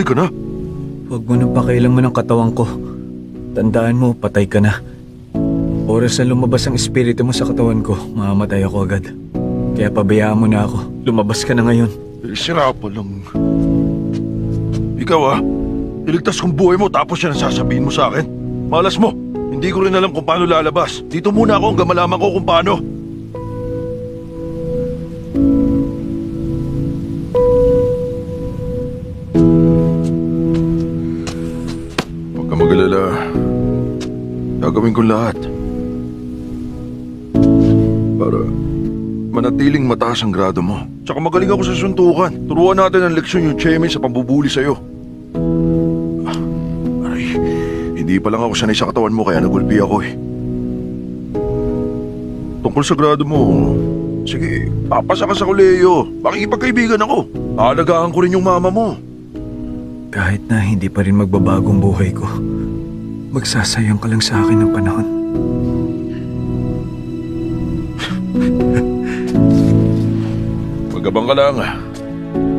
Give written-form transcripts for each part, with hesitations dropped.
ka na. Huwag mo nang pakailan mo ng katawan ko. Tandaan mo, patay ka na. Oras na lumabas ang espiritu mo sa katawan ko, mamamatay ako agad. Kaya pabayaan mo na ako. Lumabas ka na ngayon. Sira pa lang. Ikaw iligtas kong buhay mo tapos yan ang sasabihin mo sa akin. Malas mo, hindi ko rin alam kung paano lalabas. Dito muna ako hanggang malaman ko kung paano. Huwag ka mag-alala. Gagawin ko lahat. Para manatiling mataas ang grado mo. Tsaka magaling ako sa suntukan. Turuan natin ang leksyon yung Chemi sa pambubuli sa'yo. Aray, hindi pa lang ako sanay sa katawan mo kaya nagulpi ako eh. Tungkol sa grado mo, sige, papasa ka sa kolehiyo. Makikipagkaibigan ako. Aalagaan ko rin yung mama mo. Kahit na hindi pa rin magbabagong buhay ko, magsasayang ka lang sa akin ng panahon. Magabang ka lang.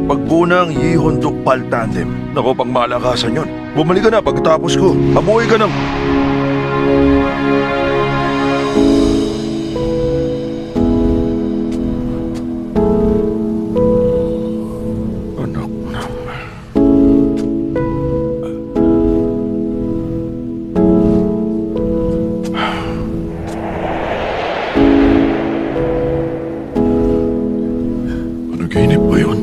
Pagbunang Yihon Tukpal Tandem. Nako, pang malakasan yun. Bumalik ka na pagkatapos ko. Mabuhay ka ng... Anak ng... Panaginip ba yun?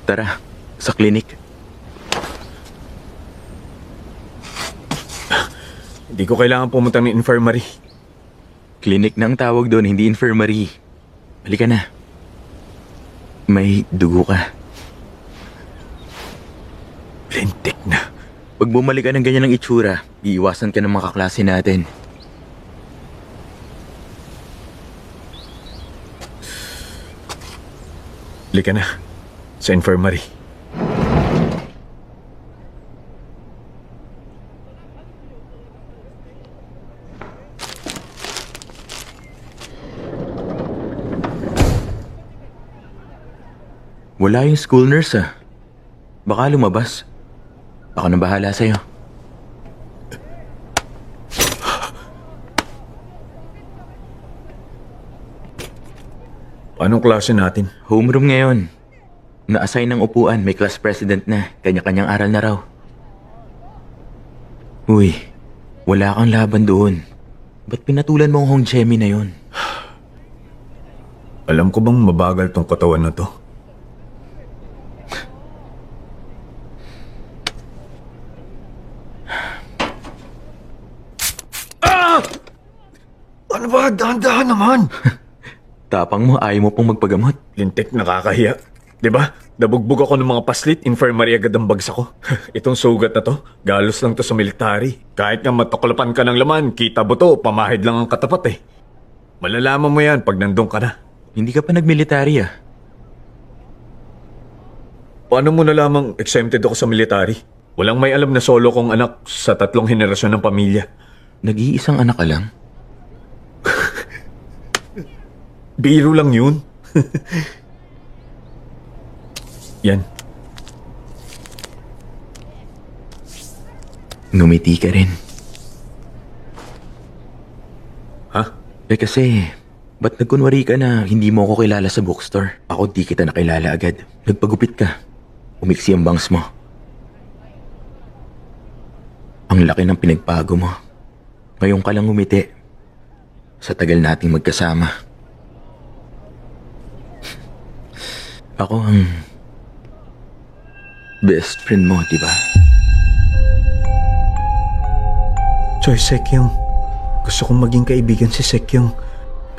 Tara, sa klinik. Hindi ko kailangan pumunta ng infirmary. Klinik na ang tawag doon, hindi infirmary. Halika na. May dugo ka. Lintik na. Pag bumalik ka ng ganyan ng itsura, iiwasan ka ng mga kaklase natin. Halika na. Sa infirmary. Wala yung school nurse Baka lumabas. Ako nang bahala sa'yo. Anong klase natin? Homeroom ngayon. Na-assign ng upuan, may class president na. Kanya-kanyang aral na raw. Uy, wala kang laban doon. Ba't pinatulan mo ang Hong Chemi na yon? Alam ko bang mabagal tong katawan na to? Ano ba? Dahan-dahan naman! Tapang mo, ayaw mo pong magpagamot. Lintik, nakakahiya. Diba? Nabugbog ako ng mga paslit, infirmary agad ang bagsak ko. Itong sugat na to, galos lang to sa military. Kahit nga matuklapan ka ng laman, kita buto, pamahid lang ang katapat eh. Malalaman mo yan pag nandun ka na. Hindi ka pa nagmilitary Paano mo nalamang exempted ako sa military? Walang may alam na solo kong anak sa 3 henerasyon ng pamilya. Nag-iisang anak ka lang? Biro lang yun. Yan. Ngumiti ka rin. Ha? Kasi, ba't nagkunwari ka na hindi mo ako kilala sa bookstore? Ako di kita nakilala agad. Nagpagupit ka. Umiksi ang bangs mo. Ang laki ng pinagbago mo. Ngayon ka lang umiti. Sa tagal nating magkasama. Ako ang best friend mo, di ba? Choy, Sekyong. Gusto kong maging kaibigan si Sekyong.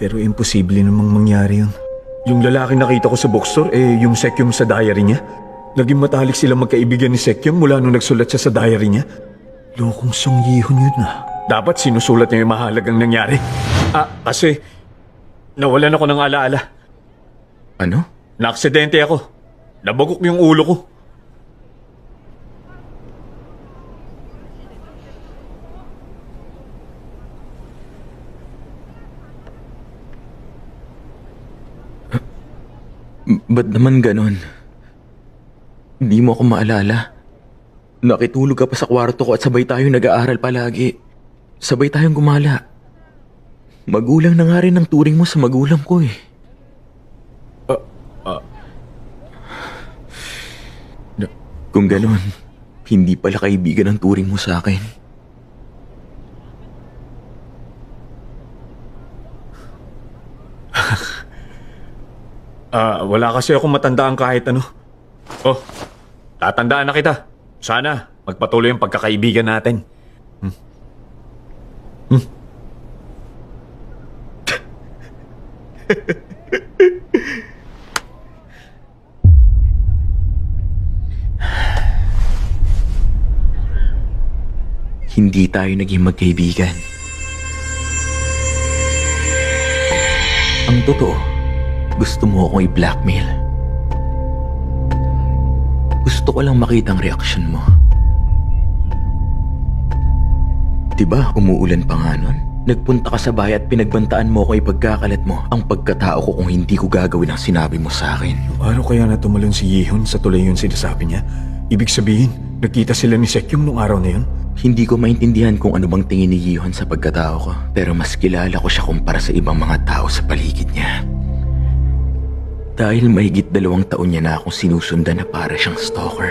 Pero imposible namang mangyari yun. Yung lalaki nakita ko sa bookstore, yung Sekyong sa diary niya. Naging matalik sila magkaibigan ni Sekyong mula nung nagsulat siya sa diary niya. Lokong Song Yihon yun Dapat sinusulat niya yung mahalagang nangyari. Kasi nawalan ako ng alaala. Ano? Naaksidente ako. Nabagok yung ulo ko. Ba't naman ganon? Hindi mo ako maalala. Nakitulog ka pa sa kwarto ko at sabay tayong nag-aaral palagi. Sabay tayong gumala. Magulang na nga rin ang turing mo sa magulang ko eh. Kung ganon, hindi pala kaibigan ang turing mo sa akin. Wala kasi akong matandaan kahit ano. Oh, tatandaan na kita. Sana magpatuloy ang pagkakaibigan natin. Hindi tayo naging magkaibigan. Ang totoo, gusto mo akong i-blackmail. Gusto ko lang makita ang reaksyon mo. Diba, umuulan pa nga nun? Nagpunta ka sa bahay at pinagbantaan mo ako ipagkakalat mo ang pagkatao ko kung hindi ko gagawin ang sinabi mo sa akin. Ano kaya na tumalon si Yihon sa tulay yung sinasabi niya? Ibig sabihin, nagkita sila ni Sekyung nung araw na yun? Hindi ko maintindihan kung ano bang tingin ni Yihon sa pagkatao ko. Pero mas kilala ko siya kumpara sa ibang mga tao sa paligid niya. Dahil mahigit 2 taon niya na akong sinusundan na para siyang stalker.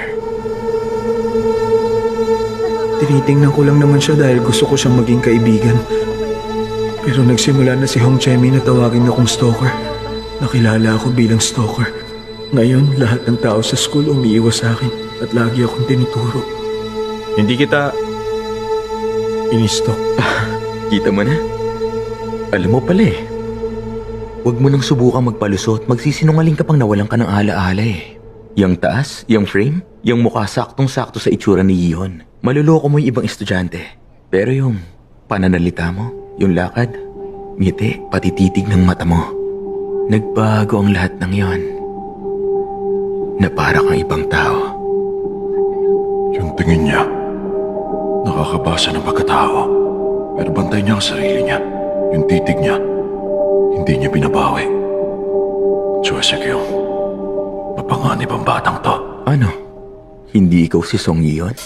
Tinitingnan ko lang naman siya dahil gusto ko siyang maging kaibigan. Pero nagsimula na si Hong Chemi na tawagin akong stalker. Nakilala ako bilang stalker. Ngayon, lahat ng tao sa school umiiwas sa akin at lagi akong tinuturo. Hindi kita inistok. Kita mo na? Alam mo pala eh. Huwag mo nang subukang magpalusot. Magsisinungaling ka pang nawalan ka ng ala-ala eh. Yang taas, yang frame, yang mukha saktong-sakto sa itsura ni Yihon. Maluloko mo yung ibang estudyante. Pero yung pananalita mo, yung lakad, ngiti, pati titig ng mata mo. Nagbago ang lahat ng yon. Na para kang ibang tao. Yung tingin niya, nakakabasa ng pagkatao. Pero bantay niya ang sarili niya. Yung titig niya, hindi niya binabawi. Choi Sekyung, mapanganib ang batang to. Ano? Hindi ikaw si Song Yihon?